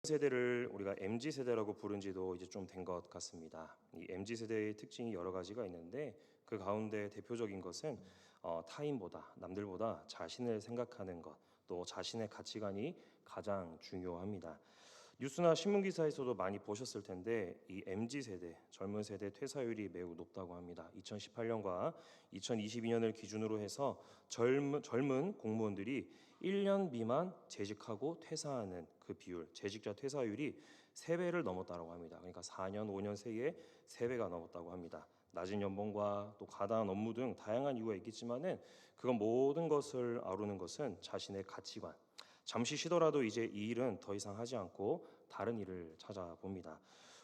세대를 우리가 MZ 세대라고 부른 지도 이제 좀 된 것 같습니다. 이 MZ 세대의 특징이 여러 가지가 있는데 그 가운데 대표적인 것은 타인보다 남들보다 자신을 생각하는 것, 또 자신의 가치관이 가장 중요합니다. 뉴스나 신문 기사에서도 많이 보셨을 텐데 이 MZ 세대, 젊은 세대 퇴사율이 매우 높다고 합니다. 2018년과 2022년을 기준으로 해서 젊은 공무원들이 1년 미만 재직하고 퇴사하는 그 비율, 재직자 퇴사율이 3배를 넘었다고 합니다. 그러니까 4년, 5년 사이에 3배가 넘었다고 합니다. 낮은 연봉과 또 과다한 업무 등 다양한 이유가 있겠지만은 그건 모든 것을 아우르는 것은 자신의 가치관. 잠시 쉬더라도 이제 이 일은 더 이상 하지 않고 다른 일을 찾아봅니다.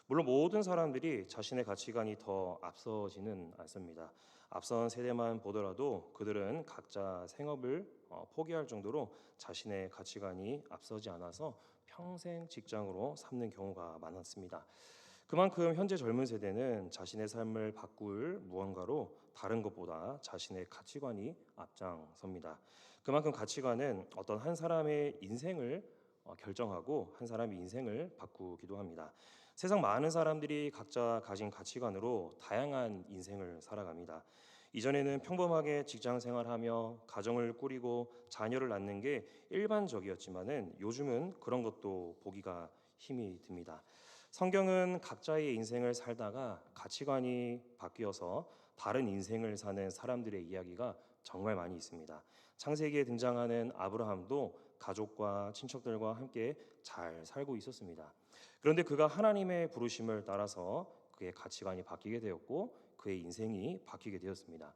물론 모든 사람들이 자신의 가치관이 더 앞서지는 않습니다. 앞선 세대만 보더라도 그들은 각자 생업을 포기할 정도로 자신의 가치관이 앞서지 않아서 평생 직장으로 삼는 경우가 많았습니다. 그만큼 현재 젊은 세대는 자신의 삶을 바꿀 무언가로 다른 것보다 자신의 가치관이 앞장섭니다. 그만큼 가치관은 어떤 한 사람의 인생을 결정하고 한 사람의 인생을 바꾸기도 합니다. 세상 많은 사람들이 각자 가진 가치관으로 다양한 인생을 살아갑니다. 이전에는 평범하게 직장 생활하며 가정을 꾸리고 자녀를 낳는 게 일반적이었지만은 요즘은 그런 것도 보기가 힘이 듭니다. 성경은 각자의 인생을 살다가 가치관이 바뀌어서 다른 인생을 사는 사람들의 이야기가 정말 많이 있습니다. 창세기에 등장하는 아브라함도 가족과 친척들과 함께 잘 살고 있었습니다. 그런데 그가 하나님의 부르심을 따라서 그의 가치관이 바뀌게 되었고 그의 인생이 바뀌게 되었습니다.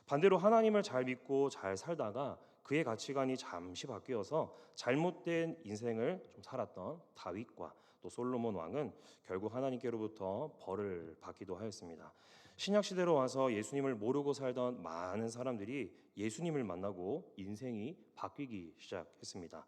반대로 하나님을 잘 믿고 잘 살다가 그의 가치관이 잠시 바뀌어서 잘못된 인생을 좀 살았던 다윗과 또 솔로몬 왕은 결국 하나님께로부터 벌을 받기도 하였습니다. 신약 시대로 와서 예수님을 모르고 살던 많은 사람들이 예수님을 만나고 인생이 바뀌기 시작했습니다.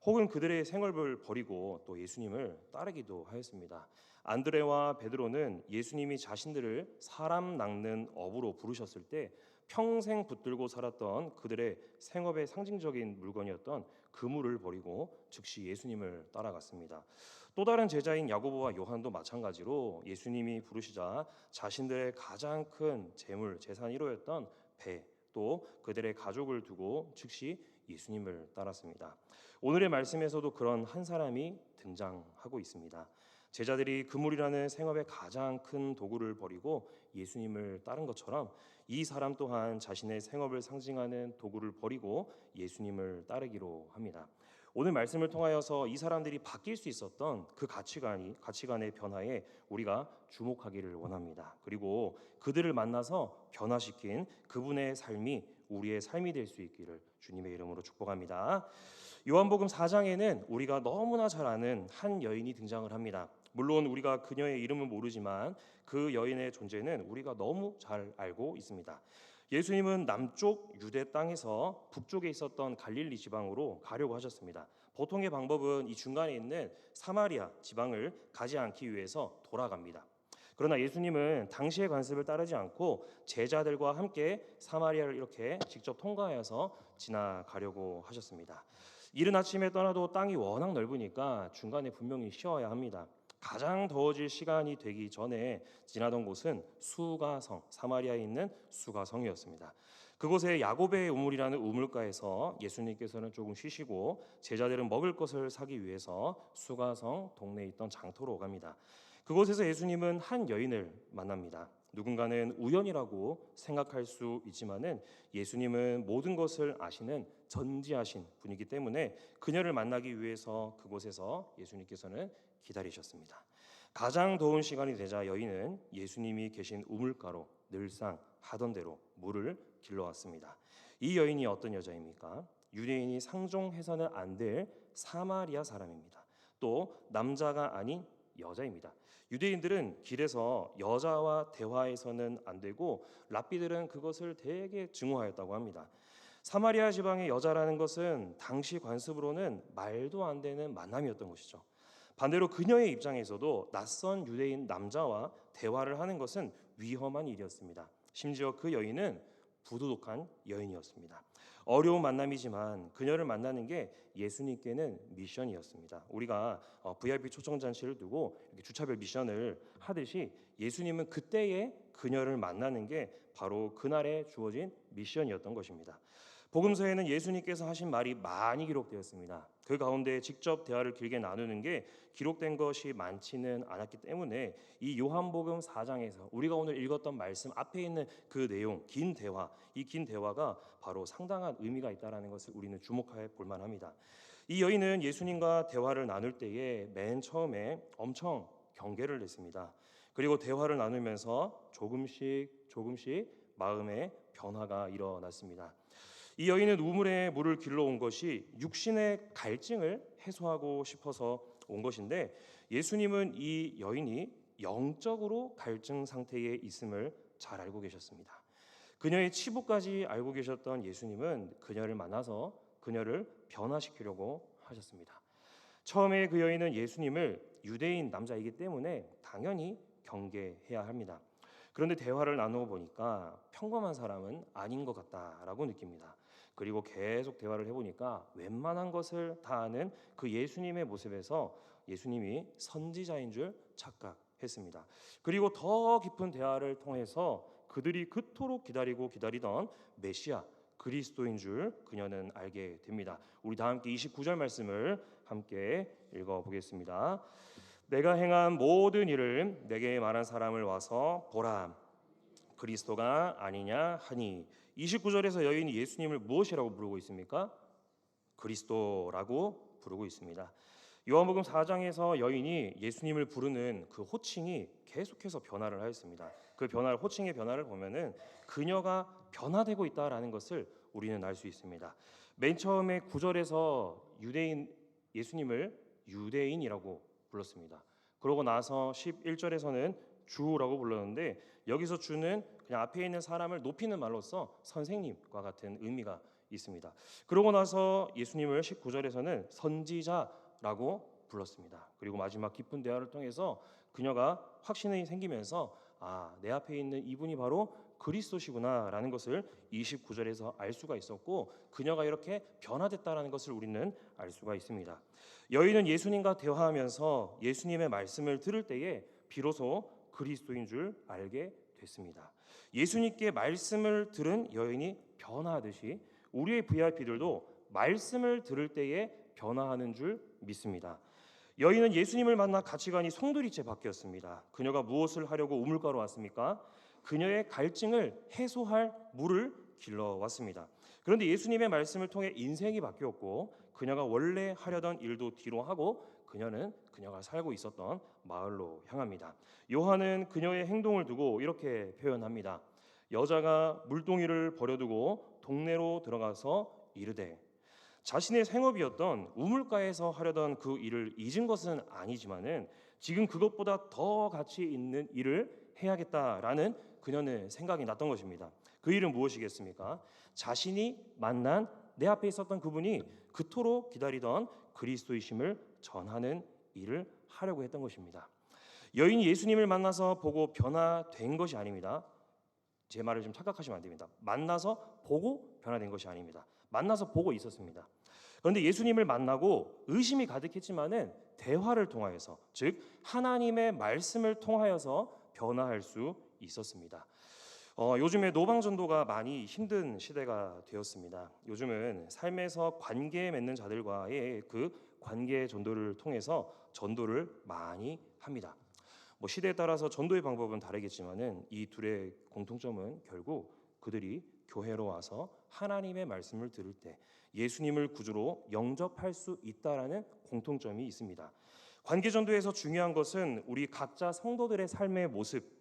혹은 그들의 생업을 버리고 또 예수님을 따르기도 하였습니다. 안드레와 베드로는 예수님이 자신들을 사람 낚는 어부로 부르셨을 때 평생 붙들고 살았던 그들의 생업의 상징적인 물건이었던 그물을 버리고 즉시 예수님을 따라갔습니다. 또 다른 제자인 야고보와 요한도 마찬가지로 예수님이 부르시자 자신들의 가장 큰 재물, 재산 1호였던 배, 또 그들의 가족을 두고 즉시 예수님을 따랐습니다. 오늘의 말씀에서도 그런 한 사람이 등장하고 있습니다. 제자들이 그물이라는 생업의 가장 큰 도구를 버리고 예수님을 따른 것처럼 이 사람 또한 자신의 생업을 상징하는 도구를 버리고 예수님을 따르기로 합니다. 오늘 말씀을 통하여서 이 사람들이 바뀔 수 있었던 그 가치관의 변화에 우리가 주목하기를 원합니다. 그리고 그들을 만나서 변화시킨 그분의 삶이 우리의 삶이 될 수 있기를 주님의 이름으로 축복합니다. 요한복음 4장에는 우리가 너무나 잘 아는 한 여인이 등장을 합니다. 물론 우리가 그녀의 이름은 모르지만 그 여인의 존재는 우리가 너무 잘 알고 있습니다. 예수님은 남쪽 유대 땅에서 북쪽에 있었던 갈릴리 지방으로 가려고 하셨습니다. 보통의 방법은 이 중간에 있는 사마리아 지방을 가지 않기 위해서 돌아갑니다. 그러나 예수님은 당시의 관습을 따르지 않고 제자들과 함께 사마리아를 이렇게 직접 통과하여서 지나가려고 하셨습니다. 이른 아침에 떠나도 땅이 워낙 넓으니까 중간에 분명히 쉬어야 합니다. 가장 더워질 시간이 되기 전에 지나던 곳은 수가성, 사마리아에 있는 수가성이었습니다. 그곳에 야고베의 우물이라는 우물가에서 예수님께서는 조금 쉬시고 제자들은 먹을 것을 사기 위해서 수가성 동네에 있던 장터로 갑니다. 그곳에서 예수님은 한 여인을 만납니다. 누군가는 우연이라고 생각할 수 있지만은 예수님은 모든 것을 아시는 전지하신 분이기 때문에 그녀를 만나기 위해서 그곳에서 예수님께서는 기다리셨습니다. 가장 더운 시간이 되자 여인은 예수님이 계신 우물가로 늘상 하던 대로 물을 길러왔습니다. 이 여인이 어떤 여자입니까? 유대인이 상종해서는 안 될 사마리아 사람입니다. 또 남자가 아닌 여자입니다. 유대인들은 길에서 여자와 대화해서는 안 되고 랍비들은 그것을 되게 증오하였다고 합니다. 사마리아 지방의 여자라는 것은 당시 관습으로는 말도 안 되는 만남이었던 것이죠. 반대로 그녀의 입장에서도 낯선 유대인 남자와 대화를 하는 것은 위험한 일이었습니다. 심지어 그 여인은 부도덕한 여인이었습니다. 어려운 만남이지만 그녀를 만나는 게 예수님께는 미션이었습니다. 우리가 VIP 초청 잔치를 두고 이렇게 주차별 미션을 하듯이 예수님은 그때에 그녀를 만나는 게 바로 그날에 주어진 미션이었던 것입니다. 복음서에는 예수님께서 하신 말이 많이 기록되었습니다. 그 가운데 직접 대화를 길게 나누는 게 기록된 것이 많지는 않았기 때문에 이 요한복음 4장에서 우리가 오늘 읽었던 말씀 앞에 있는 그 내용, 긴 대화, 이 긴 대화가 바로 상당한 의미가 있다는 것을 우리는 주목해 볼 만합니다. 이 여인은 예수님과 대화를 나눌 때에 맨 처음에 엄청 경계를 냈습니다. 그리고 대화를 나누면서 조금씩 마음의 변화가 일어났습니다. 이 여인은 우물에 물을 길러온 것이 육신의 갈증을 해소하고 싶어서 온 것인데 예수님은 이 여인이 영적으로 갈증 상태에 있음을 잘 알고 계셨습니다. 그녀의 치부까지 알고 계셨던 예수님은 그녀를 만나서 그녀를 변화시키려고 하셨습니다. 처음에 그 여인은 예수님을 유대인 남자이기 때문에 당연히 경계해야 합니다. 그런데 대화를 나누어 보니까 평범한 사람은 아닌 것 같다라고 느낍니다. 그리고 계속 대화를 해보니까 웬만한 것을 다 아는 그 예수님의 모습에서 예수님이 선지자인 줄 착각했습니다. 그리고 더 깊은 대화를 통해서 그들이 그토록 기다리던 메시아 그리스도인 줄 그녀는 알게 됩니다. 우리 다 함께 29절 말씀을 함께 읽어보겠습니다. 내가 행한 모든 일을 내게 말한 사람을 와서 보라 그리스도가 아니냐 하니 29절에서 여인이 예수님을 무엇이라고 부르고 있습니까? 그리스도라고 부르고 있습니다. 요한복음 4장에서 여인이 예수님을 부르는 그 호칭이 계속해서 변화를 하였습니다. 그 변화를 호칭의 변화를 보면은 그녀가 변화되고 있다라는 것을 우리는 알 수 있습니다. 맨 처음에 9절에서 예수님을 유대인이라고 불렀습니다. 그러고 나서 11절에서는 주라고 불렀는데 여기서 주는 그냥 앞에 있는 사람을 높이는 말로써 선생님과 같은 의미가 있습니다. 그러고 나서 예수님을 19절에서는 선지자라고 불렀습니다. 그리고 마지막 깊은 대화를 통해서 그녀가 확신이 생기면서 내 앞에 있는 이분이 바로 그리스도시구나라는 것을 29절에서 알 수가 있었고 그녀가 이렇게 변화됐다라는 것을 우리는 알 수가 있습니다. 여인은 예수님과 대화하면서 예수님의 말씀을 들을 때에 비로소 그리스도인 줄 알게 됐습니다. 예수님께 말씀을 들은 여인이 변화하듯이 우리의 VIP들도 말씀을 들을 때에 변화하는 줄 믿습니다. 여인은 예수님을 만나 가치관이 송두리째 바뀌었습니다. 그녀가 무엇을 하려고 우물가로 왔습니까? 그녀의 갈증을 해소할 물을 길러왔습니다. 그런데 예수님의 말씀을 통해 인생이 바뀌었고 그녀가 원래 하려던 일도 뒤로 하고 그녀가 살고 있었던 마을로 향합니다. 요한은 그녀의 행동을 두고 이렇게 표현합니다. 여자가 물동이를 버려두고 동네로 들어가서 이르되 자신의 생업이었던 우물가에서 하려던 그 일을 잊은 것은 아니지만은 지금 그것보다 더 가치 있는 일을 해야겠다라는 그녀는 생각이 났던 것입니다. 그 일은 무엇이겠습니까? 자신이 만난 내 앞에 있었던 그분이 그토록 기다리던 그리스도이심을 전하는 일을 하려고 했던 것입니다. 여인이 예수님을 만나서 보고 변화된 것이 아닙니다. 제 말을 좀 착각하시면 안 됩니다. 만나서 보고 변화된 것이 아닙니다. 만나서 보고 있었습니다. 그런데 예수님을 만나고 의심이 가득했지만은 대화를 통하여서 즉 하나님의 말씀을 통하여서 변화할 수 있었습니다. 요즘에 노방전도가 많이 힘든 시대가 되었습니다. 요즘은 삶에서 관계 맺는 자들과의 그 관계 전도를 통해서 전도를 많이 합니다. 시대에 따라서 전도의 방법은 다르겠지만은 이 둘의 공통점은 결국 그들이 교회로 와서 하나님의 말씀을 들을 때 예수님을 구주로 영접할 수 있다라는 공통점이 있습니다. 관계 전도에서 중요한 것은 우리 각자 성도들의 삶의 모습.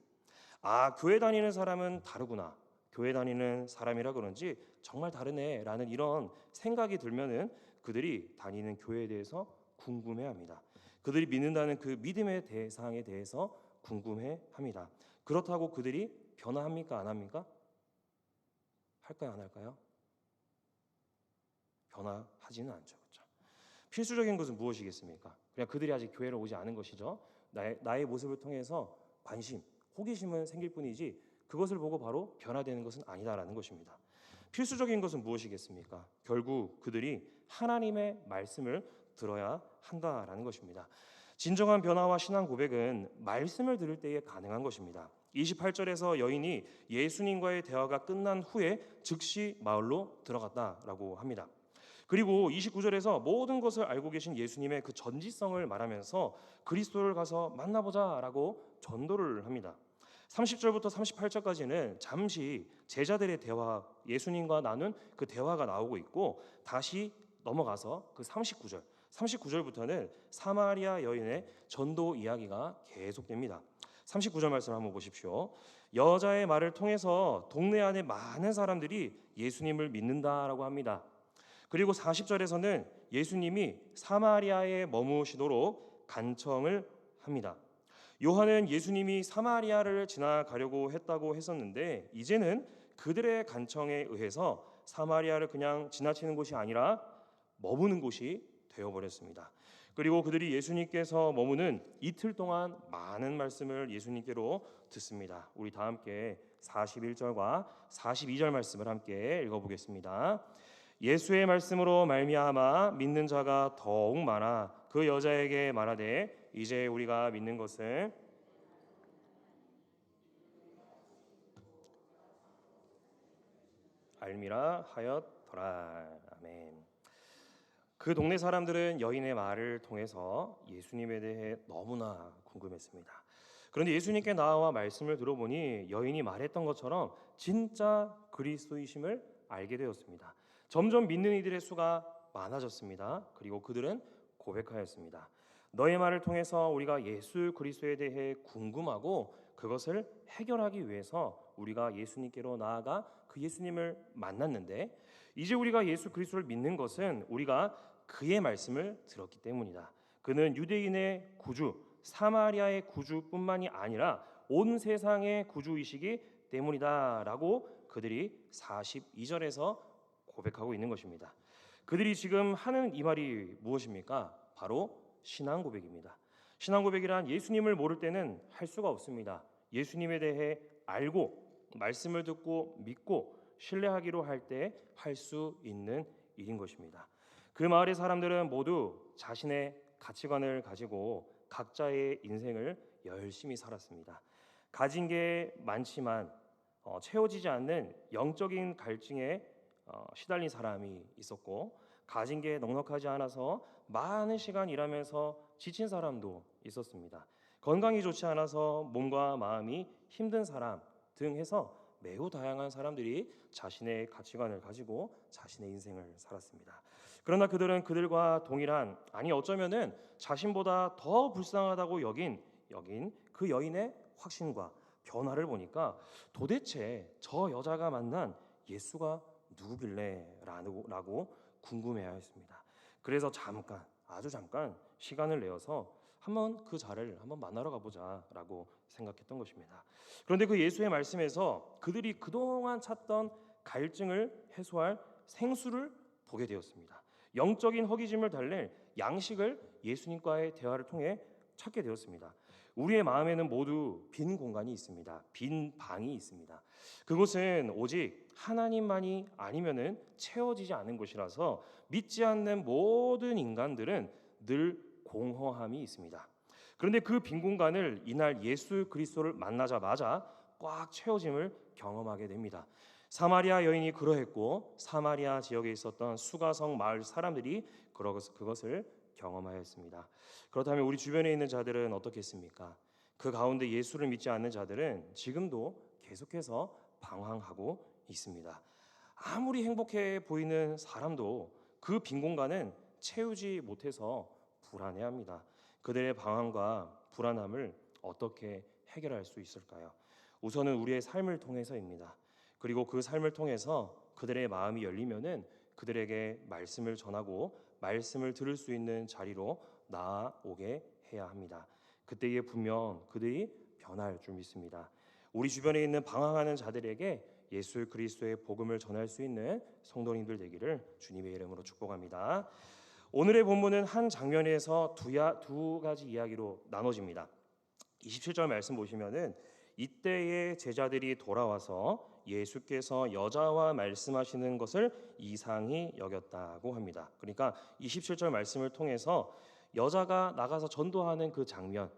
교회 다니는 사람은 다르구나. 교회 다니는 사람이라 그런지 정말 다르네라는 이런 생각이 들면은 그들이 다니는 교회에 대해서 궁금해합니다. 그들이 믿는다는 그 믿음의 대상에 대해서 궁금해합니다. 그렇다고 그들이 변화합니까? 안 합니까? 할까요? 안 할까요? 변화하지는 않죠. 그렇죠? 필수적인 것은 무엇이겠습니까? 그냥 그들이 아직 교회를 오지 않은 것이죠. 나의 모습을 통해서 관심, 호기심은 생길 뿐이지 그것을 보고 바로 변화되는 것은 아니다라는 것입니다. 필수적인 것은 무엇이겠습니까? 결국 그들이 하나님의 말씀을 들어야 한다라는 것입니다. 진정한 변화와 신앙 고백은 말씀을 들을 때에 가능한 것입니다. 28절에서 여인이 예수님과의 대화가 끝난 후에 즉시 마을로 들어갔다라고 합니다. 그리고 29절에서 모든 것을 알고 계신 예수님의 그 전지성을 말하면서 그리스도를 가서 만나보자라고 전도를 합니다. 30절부터 38절까지는 잠시 제자들의 대화, 예수님과 나눈 그 대화가 나오고 있고, 다시 넘어가서 그 39절부터는 사마리아 여인의 전도 이야기가 계속됩니다. 39절 말씀 한번 보십시오. 여자의 말을 통해서 동네 안에 많은 사람들이 예수님을 믿는다라고 합니다. 그리고 40절에서는 예수님이 사마리아에 머무시도록 간청을 합니다. 요한은 예수님이 사마리아를 지나가려고 했다고 했었는데, 이제는 그들의 간청에 의해서 사마리아를 그냥 지나치는 곳이 아니라 머무는 곳이 되어버렸습니다. 그리고 그들이 예수님께서 머무는 이틀 동안 많은 말씀을 예수님께로 듣습니다. 우리 다 함께 41절과 42절 말씀을 함께 읽어보겠습니다. 예수의 말씀으로 말미암아 믿는 자가 더욱 많아 그 여자에게 말하되 이제 우리가 믿는 것은 알미라 하였더라. 아멘. 그 동네 사람들은 여인의 말을 통해서 예수님에 대해 너무나 궁금했습니다. 그런데 예수님께 나와 말씀을 들어보니 여인이 말했던 것처럼 진짜 그리스도이심을 알게 되었습니다. 점점 믿는 이들의 수가 많아졌습니다. 그리고 그들은 고백하였습니다. 너의 말을 통해서 우리가 예수 그리스도에 대해 궁금하고 그것을 해결하기 위해서 우리가 예수님께로 나아가 그 예수님을 만났는데, 이제 우리가 예수 그리스도를 믿는 것은 우리가 그의 말씀을 들었기 때문이다. 그는 유대인의 구주, 사마리아의 구주뿐만이 아니라 온 세상의 구주이시기 때문이다 라고 그들이 42절에서 고백하고 있는 것입니다. 그들이 지금 하는 이 말이 무엇입니까? 바로 신앙 고백입니다. 신앙 고백이란 예수님을 모를 때는 할 수가 없습니다. 예수님에 대해 알고 말씀을 듣고 믿고 신뢰하기로 할 때 할 수 있는 일인 것입니다. 그 마을의 사람들은 모두 자신의 가치관을 가지고 각자의 인생을 열심히 살았습니다. 가진 게 많지만 채워지지 않는 영적인 갈증에 시달린 사람이 있었고, 가진 게 넉넉하지 않아서 많은 시간 일하면서 지친 사람도 있었습니다. 건강이 좋지 않아서 몸과 마음이 힘든 사람 등 해서 매우 다양한 사람들이 자신의 가치관을 가지고 자신의 인생을 살았습니다. 그러나 그들은 그들과 동일한, 아니 어쩌면은 자신보다 더 불쌍하다고 여긴 그 여인의 확신과 변화를 보니까 도대체 저 여자가 만난 예수가 누구길래 라고 궁금해하였습니다. 그래서 아주 잠깐 시간을 내어서 한번 그 자를 한번 만나러 가보자라고 생각했던 것입니다. 그런데 그 예수의 말씀에서 그들이 그동안 찾던 갈증을 해소할 생수를 보게 되었습니다. 영적인 허기짐을 달랠 양식을 예수님과의 대화를 통해 찾게 되었습니다. 우리의 마음에는 모두 빈 공간이 있습니다. 빈 방이 있습니다. 그곳은 오직 하나님만이 아니면은 채워지지 않은 곳이라서 믿지 않는 모든 인간들은 늘 공허함이 있습니다. 그런데 그 빈 공간을 이날 예수 그리스도를 만나자마자 꽉 채워짐을 경험하게 됩니다. 사마리아 여인이 그러했고 사마리아 지역에 있었던 수가성 마을 사람들이 그것을 경험하였습니다. 그렇다면 우리 주변에 있는 자들은 어떻겠습니까? 그 가운데 예수를 믿지 않는 자들은 지금도 계속해서 방황하고 있습니다. 아무리 행복해 보이는 사람도 그 빈 공간은 채우지 못해서 불안해합니다. 그들의 방황과 불안함을 어떻게 해결할 수 있을까요? 우선은 우리의 삶을 통해서입니다. 그리고 그 삶을 통해서 그들의 마음이 열리면은 그들에게 말씀을 전하고 말씀을 들을 수 있는 자리로 나아오게 해야 합니다. 그때에 분명 그들이 변할 줄 믿습니다. 우리 주변에 있는 방황하는 자들에게 예수 그리스도의 복음을 전할 수 있는 성도님들 되기를 주님의 이름으로 축복합니다. 오늘의 본문은 한 장면에서 두 가지 이야기로 나눠집니다. 27절 말씀 보시면은 이때의 제자들이 돌아와서 예수께서 여자와 말씀하시는 것을 이상히 여겼다고 합니다. 그러니까 27절 말씀을 통해서 여자가 나가서 전도하는 그 장면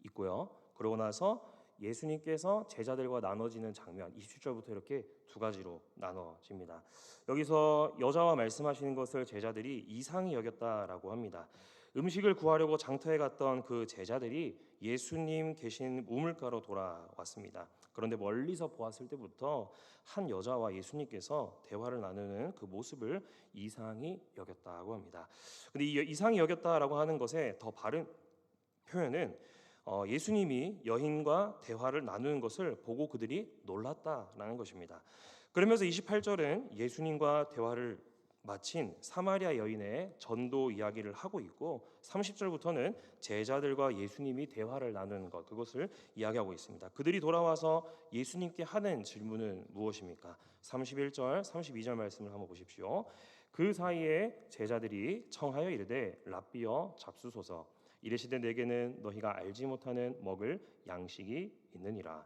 있고요. 그러고 나서 예수님께서 제자들과 나눠지는 장면 27절부터 이렇게 두 가지로 나눠집니다. 여기서 여자와 말씀하시는 것을 제자들이 이상히 여겼다라고 합니다. 음식을 구하려고 장터에 갔던 그 제자들이 예수님 계신 우물가로 돌아왔습니다. 그런데 멀리서 보았을 때부터 한 여자와 예수님께서 대화를 나누는 그 모습을 이상히 여겼다고 합니다. 근데 이 이상히 여겼다라고 하는 것의 더 바른 표현은 예수님이 여인과 대화를 나누는 것을 보고 그들이 놀랐다라는 것입니다. 그러면서 28절은 예수님과 대화를 마친 사마리아 여인의 전도 이야기를 하고 있고 30절부터는 제자들과 예수님이 대화를 나누는 것 그것을 이야기하고 있습니다. 그들이 돌아와서 예수님께 하는 질문은 무엇입니까? 31절, 32절 말씀을 한번 보십시오. 그 사이에 제자들이 청하여 이르되 랍비여 잡수소서 이르시되 내게는 너희가 알지 못하는 먹을 양식이 있느니라.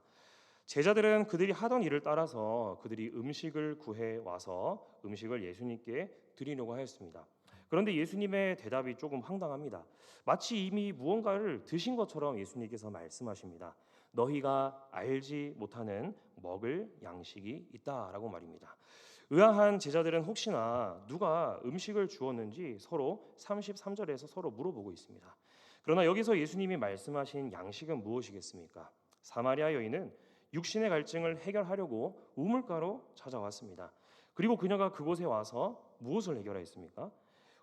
제자들은 그들이 하던 일을 따라서 그들이 음식을 구해 와서 음식을 예수님께 드리려고 하였습니다. 그런데 예수님의 대답이 조금 황당합니다. 마치 이미 무언가를 드신 것처럼 예수님께서 말씀하십니다. 너희가 알지 못하는 먹을 양식이 있다라고 말입니다. 의아한 제자들은 혹시나 누가 음식을 주었는지 서로 33절에서 서로 물어보고 있습니다. 그러나 여기서 예수님이 말씀하신 양식은 무엇이겠습니까? 사마리아 여인은 육신의 갈증을 해결하려고 우물가로 찾아왔습니다. 그리고 그녀가 그곳에 와서 무엇을 해결했습니까?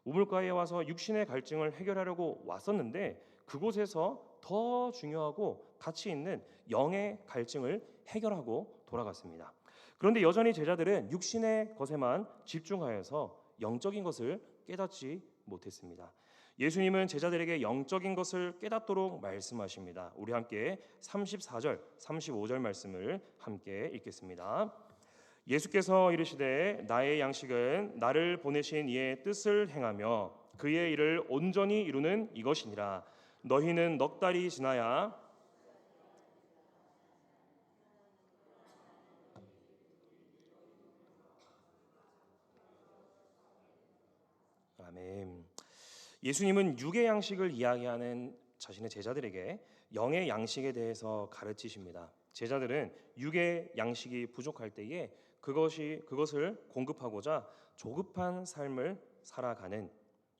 우물가에 와서 육신의 갈증을 해결하려고 왔었는데 그곳에서 더 중요하고 가치 있는 영의 갈증을 해결하고 돌아갔습니다. 그런데 여전히 제자들은 육신의 것에만 집중하여서 영적인 것을 깨닫지 못했습니다. 예수님은 제자들에게 영적인 것을 깨닫도록 말씀하십니다. 우리 함께 34절, 35절 말씀을 함께 읽겠습니다. 예수께서 이르시되 나의 양식은 나를 보내신 이의 뜻을 행하며 그의 일을 온전히 이루는 이것이니라. 너희는 넉 달이 지나야 아멘. 예수님은 육의 양식을 이야기하는 자신의 제자들에게 영의 양식에 대해서 가르치십니다. 제자들은 육의 양식이 부족할 때에 그것을 공급하고자 조급한 삶을 살아가는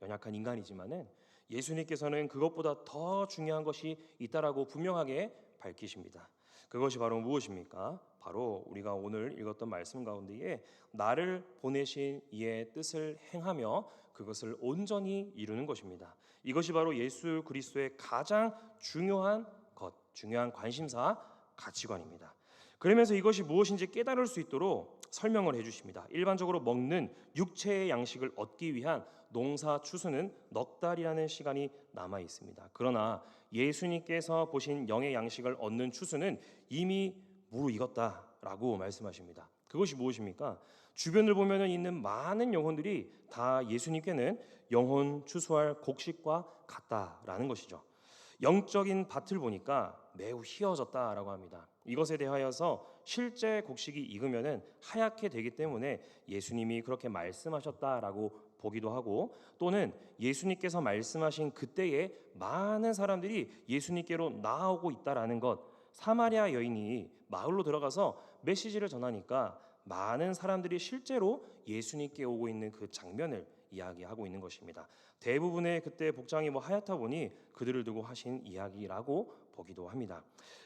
연약한 인간이지만은 예수님께서는 그것보다 더 중요한 것이 있다라고 분명하게 밝히십니다. 그것이 바로 무엇입니까? 바로 우리가 오늘 읽었던 말씀 가운데에 나를 보내신 이의 뜻을 행하며 그것을 온전히 이루는 것입니다. 이것이 바로 예수 그리스도의 가장 중요한 것, 중요한 관심사, 가치관입니다. 그러면서 이것이 무엇인지 깨달을 수 있도록 설명을 해주십니다. 일반적으로 먹는 육체의 양식을 얻기 위한 농사 추수는 넉 달이라는 시간이 남아 있습니다. 그러나 예수님께서 보신 영의 양식을 얻는 추수는 이미 무르익었다라고 말씀하십니다. 그것이 무엇입니까? 주변을 보면 있는 많은 영혼들이 다 예수님께는 영혼 추수할 곡식과 같다라는 것이죠. 영적인 밭을 보니까 매우 희어졌다라고 합니다. 이것에 대하여서 실제 곡식이 익으면은 하얗게 되기 때문에 예수님이 그렇게 말씀하셨다라고 보기도 하고 또는 예수님께서 말씀하신 그때에 많은 사람들이 예수님께로 나아오고 있다라는 것 사마리아 여인이 마을로 들어가서 메시지를 전하니까 많은 사람들이 실제로 예수님께 오고 있는 그 장면을 이야기하고 있는 것입니다. 대부분의 그때 복장이 하얗다 보니 그들을 두고 하신 이야기라고 보기도 합니다.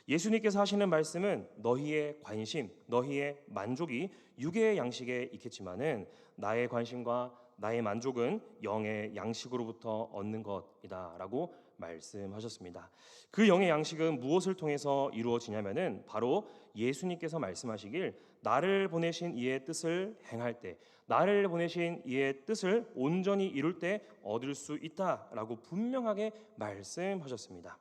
예수님께서 하시는 말씀은 너희의 관심, 너희의 만족이 육의 양식에 있겠지만은 나의 관심과 나의 만족은 영의 양식으로부터 얻는 것이다라고 말씀하셨습니다. 그 영의 양식은 무엇을 통해서 이루어지냐면은 바로 예수님께서 말씀하시길 나를 보내신 이의 뜻을 행할 때 나를 보내신 이의 뜻을 온전히 이룰 때 얻을 수 있다라고 분명하게 말씀하셨습니다.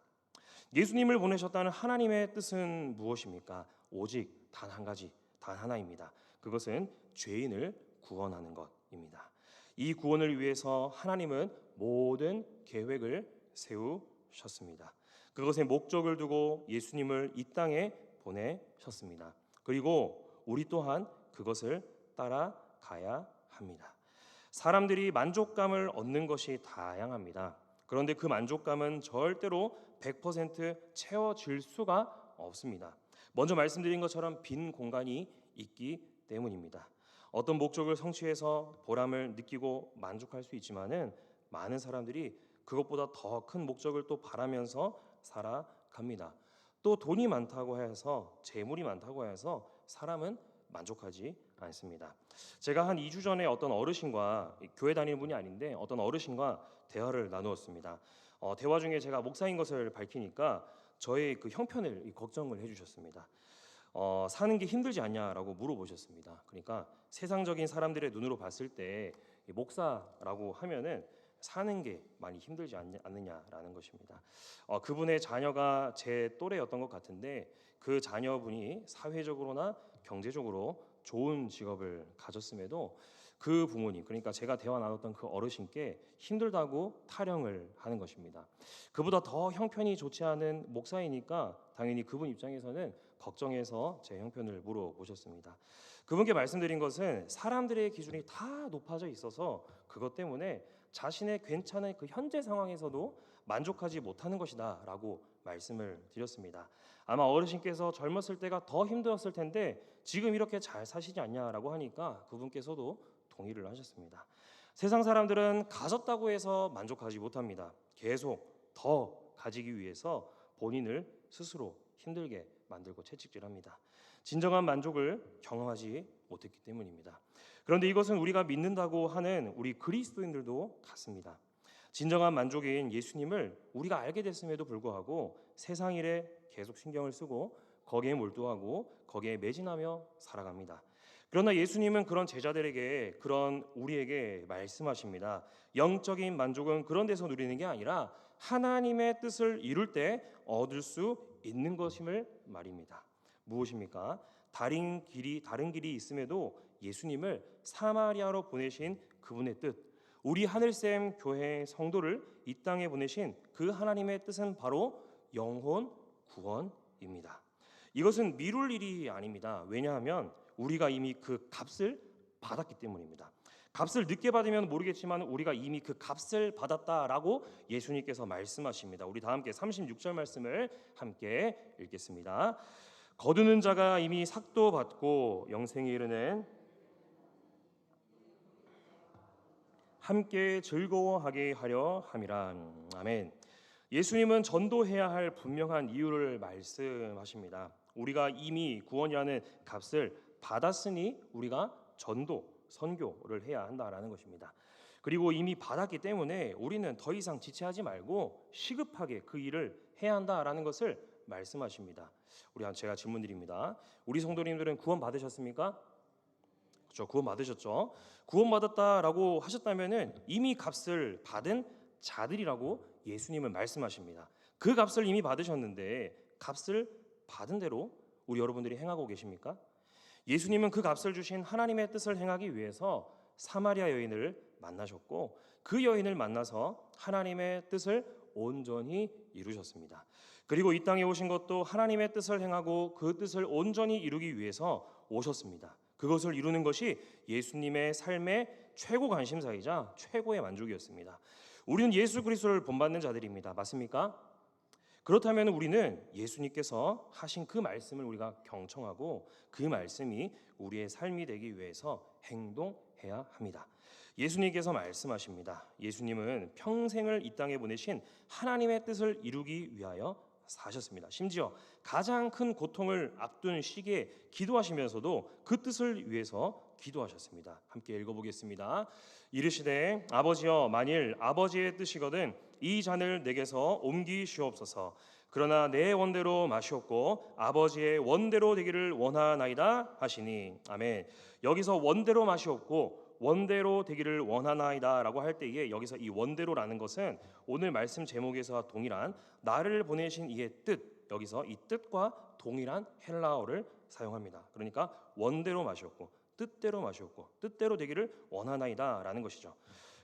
예수님을 보내셨다는 하나님의 뜻은 무엇입니까? 오직 단 한 가지, 단 하나입니다. 그것은 죄인을 구원하는 것입니다. 이 구원을 위해서 하나님은 모든 계획을 세우셨습니다. 그것의 목적을 두고 예수님을 이 땅에 보내셨습니다. 그리고 우리 또한 그것을 따라가야 합니다. 사람들이 만족감을 얻는 것이 다양합니다. 그런데 그 만족감은 절대로 100% 채워질 수가 없습니다. 먼저 말씀드린 것처럼 빈 공간이 있기 때문입니다. 어떤 목적을 성취해서 보람을 느끼고 만족할 수 있지만은 많은 사람들이 그것보다 더 큰 목적을 또 바라면서 살아갑니다. 또 돈이 많다고 해서 재물이 많다고 해서 사람은 만족하지 않습니다. 제가 한 2주 전에 어떤 어르신과 교회 다니는 분이 아닌데 어떤 어르신과 대화를 나누었습니다. 대화 중에 제가 목사인 것을 밝히니까 저의 그 형편을 걱정을 해주셨습니다. 사는 게 힘들지 않냐라고 물어보셨습니다. 그러니까 세상적인 사람들의 눈으로 봤을 때 목사라고 하면은 사는 게 많이 힘들지 않느냐라는 것입니다. 그분의 자녀가 제 또래였던 것 같은데 그 자녀분이 사회적으로나 경제적으로 좋은 직업을 가졌음에도 그 부모님, 그러니까 제가 대화 나눴던 그 어르신께 힘들다고 타령을 하는 것입니다. 그보다 더 형편이 좋지 않은 목사이니까 당연히 그분 입장에서는 걱정해서 제 형편을 물어보셨습니다. 그분께 말씀드린 것은 사람들의 기준이 다 높아져 있어서 그것 때문에 자신의 괜찮은 그 현재 상황에서도 만족하지 못하는 것이다 라고 말씀을 드렸습니다. 아마 어르신께서 젊었을 때가 더 힘들었을 텐데 지금 이렇게 잘 사시지 않냐라고 하니까 그분께서도 동의를 하셨습니다. 세상 사람들은 가졌다고 해서 만족하지 못합니다. 계속 더 가지기 위해서 본인을 스스로 힘들게 만들고 채찍질합니다. 진정한 만족을 경험하지 못했기 때문입니다. 그런데 이것은 우리가 믿는다고 하는 우리 그리스도인들도 같습니다. 진정한 만족인 예수님을 우리가 알게 됐음에도 불구하고 세상 일에 계속 신경을 쓰고 거기에 몰두하고 거기에 매진하며 살아갑니다. 그러나 예수님은 그런 제자들에게 그런 우리에게 말씀하십니다. 영적인 만족은 그런 데서 누리는 게 아니라 하나님의 뜻을 이룰 때 얻을 수 있는 것임을 말입니다. 무엇입니까? 다른 길이 있음에도 예수님을 사마리아로 보내신 그분의 뜻, 우리 하늘샘 교회 성도를 이 땅에 보내신 그 하나님의 뜻은 바로 영혼 구원입니다. 이것은 미룰 일이 아닙니다. 왜냐하면 우리가 이미 그 값을 받았기 때문입니다. 값을 늦게 받으면 모르겠지만 우리가 이미 그 값을 받았다라고 예수님께서 말씀하십니다. 우리 다 함께 36절 말씀을 함께 읽겠습니다. 거두는 자가 이미 삭도 받고 영생에 이르는 함께 즐거워하게 하려 함이라. 아멘. 예수님은 전도해야 할 분명한 이유를 말씀하십니다. 우리가 이미 구원이라는 값을 받았으니 우리가 전도, 선교를 해야 한다라는 것입니다. 그리고 이미 받았기 때문에 우리는 더 이상 지체하지 말고 시급하게 그 일을 해야 한다라는 것을 말씀하십니다. 제가 질문 드립니다. 우리 성도님들은 구원 받으셨습니까? 그렇죠. 구원 받으셨죠. 구원 받았다라고 하셨다면은 이미 값을 받은 자들이라고 예수님은 말씀하십니다. 그 값을 이미 받으셨는데 값을 받은 대로 우리 여러분들이 행하고 계십니까? 예수님은 그 값을 주신 하나님의 뜻을 행하기 위해서 사마리아 여인을 만나셨고 그 여인을 만나서 하나님의 뜻을 온전히 이루셨습니다. 그리고 이 땅에 오신 것도 하나님의 뜻을 행하고 그 뜻을 온전히 이루기 위해서 오셨습니다. 그것을 이루는 것이 예수님의 삶의 최고 관심사이자 최고의 만족이었습니다. 우리는 예수 그리스도를 본받는 자들입니다. 맞습니까? 그렇다면 우리는 예수님께서 하신 그 말씀을 우리가 경청하고 그 말씀이 우리의 삶이 되기 위해서 행동해야 합니다. 예수님께서 말씀하십니다. 예수님은 평생을 이 땅에 보내신 하나님의 뜻을 이루기 위하여 사셨습니다. 심지어 가장 큰 고통을 앞둔 시기에 기도하시면서도 그 뜻을 위해서 기도하셨습니다. 함께 읽어보겠습니다. 이르시되 아버지여 만일 아버지의 뜻이거든 이 잔을 내게서 옮기시옵소서. 그러나 내 원대로 마시옵고 아버지의 원대로 되기를 원하나이다 하시니. 아멘. 여기서 원대로 마시옵고 원대로 되기를 원하나이다 라고 할 때에 여기서 이 원대로라는 것은 오늘 말씀 제목에서 동일한 나를 보내신 이의 뜻, 여기서 이 뜻과 동일한 헬라어를 사용합니다. 그러니까 원대로 마시옵고 뜻대로 마시옵고 뜻대로 되기를 원하나이다 라는 것이죠.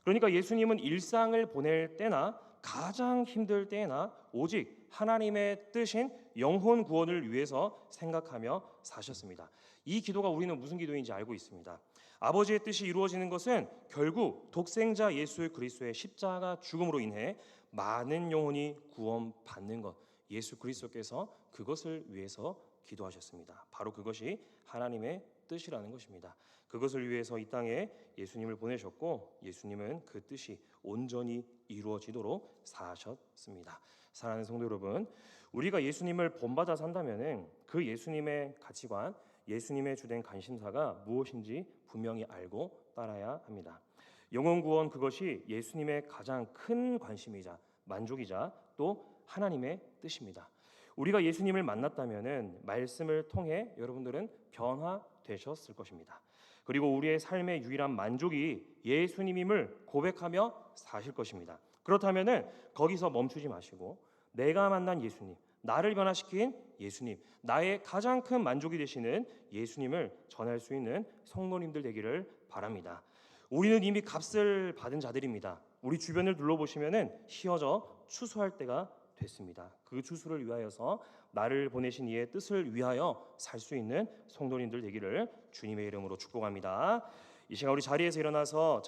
그러니까 예수님은 일상을 보낼 때나 가장 힘들 때나 오직 하나님의 뜻인 영혼 구원을 위해서 생각하며 사셨습니다. 이 기도가 우리는 무슨 기도인지 알고 있습니다. 아버지의 뜻이 이루어지는 것은 결국 독생자 예수 그리스도의 십자가 죽음으로 인해 많은 영혼이 구원받는 것, 예수 그리스도께서 그것을 위해서 기도하셨습니다. 바로 그것이 하나님의 뜻이라는 것입니다. 그것을 위해서 이 땅에 예수님을 보내셨고 예수님은 그 뜻이 온전히 이루어지도록 사셨습니다. 사랑하는 성도 여러분, 우리가 예수님을 본받아 산다면은 그 예수님의 가치관, 예수님의 주된 관심사가 무엇인지 분명히 알고 따라야 합니다. 영혼 구원, 그것이 예수님의 가장 큰 관심이자 만족이자 또 하나님의 뜻입니다. 우리가 예수님을 만났다면은 말씀을 통해 여러분들은 변화되셨을 것입니다. 그리고 우리의 삶의 유일한 만족이 예수님임을 고백하며 사실 것입니다. 그렇다면은 거기서 멈추지 마시고 내가 만난 예수님, 나를 변화시킨 예수님, 나의 가장 큰 만족이 되시는 예수님을 전할 수 있는 성도님들 되기를 바랍니다. 우리는 이미 값을 받은 자들입니다. 우리 주변을 둘러보시면은 휘어져 추수할 때가 됐습니다. 그 추수를 위하여서 나를 보내신 이의 뜻을 위하여 살 수 있는 성도님들 되기를 주님의 이름으로 축복합니다. 이 시간 우리 자리에서 일어나서